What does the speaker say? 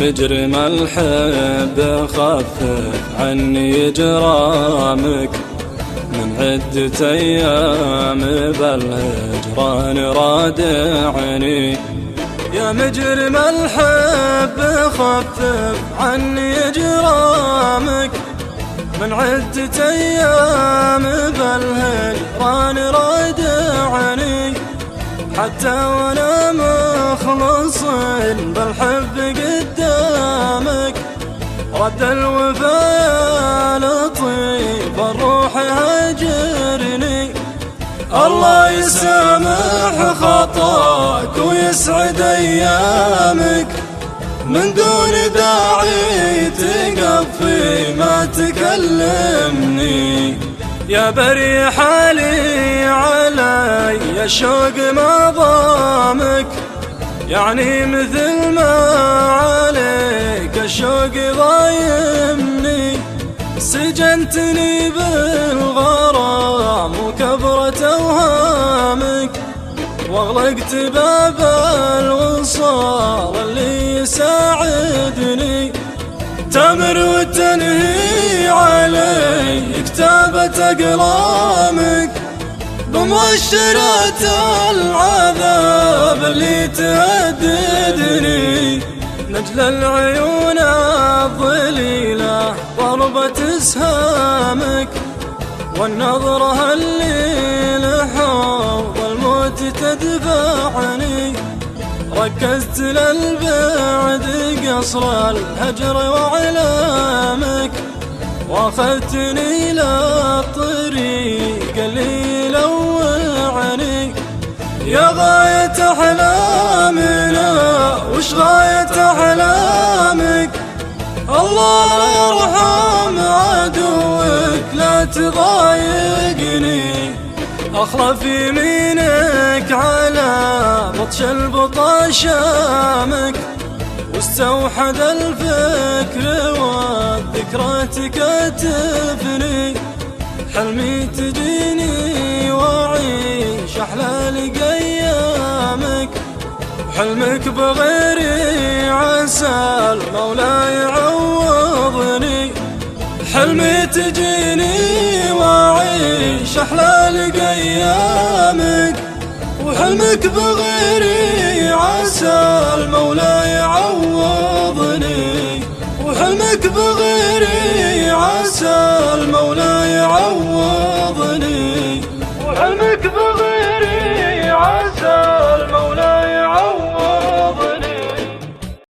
مجرم الحب خفف عني جرامك من عدة أيام بالهجران رادعني. يا مجرم الحب خفف عني جرامك من عدة أيام بالهجران رادعني. حتى وانا مخلص بالحب قدامك رد الوفا لطيف الروح هاجرني. الله يسامح خطاك ويسعد ايامك من دون داعي تقفي ما تكلمني. يا بري حالي علي الشوق ما ضامك يعني مثل ما عليك الشوق ضايمني. سجنتني بالغرام وكبرت اوهامك واغلقت باب الوصال اللي يساعدني. تمر وتنهي علي كتابة أقلامك بمؤشرات العذاب اللي تهددني. نجل العيون الظليلة ضربة اسهامك والنظرة اللي لحوض الموت تدفعني. ركزت للبعد قصر الهجر وعلامك واخذتني للطريق اللي يلوعني. يا غاية أحلامنا وش غاية أحلامك الله يرحم عدوك لا تضايقني. أخلف يمينك على بطش البطاشامك واستوحد الفكر والذكرى تكتفني. حلمي تجيني وأعيش أحلى أيامك وحلمك بغيري عسى المولى يعوضني. حلمي تجيني وأعيش أحلى أيامك وحلمك بغيري عسى المولى يعوضني. وحلمك بغيري عسى المولى يعوضني. وحلمك بغيري عسى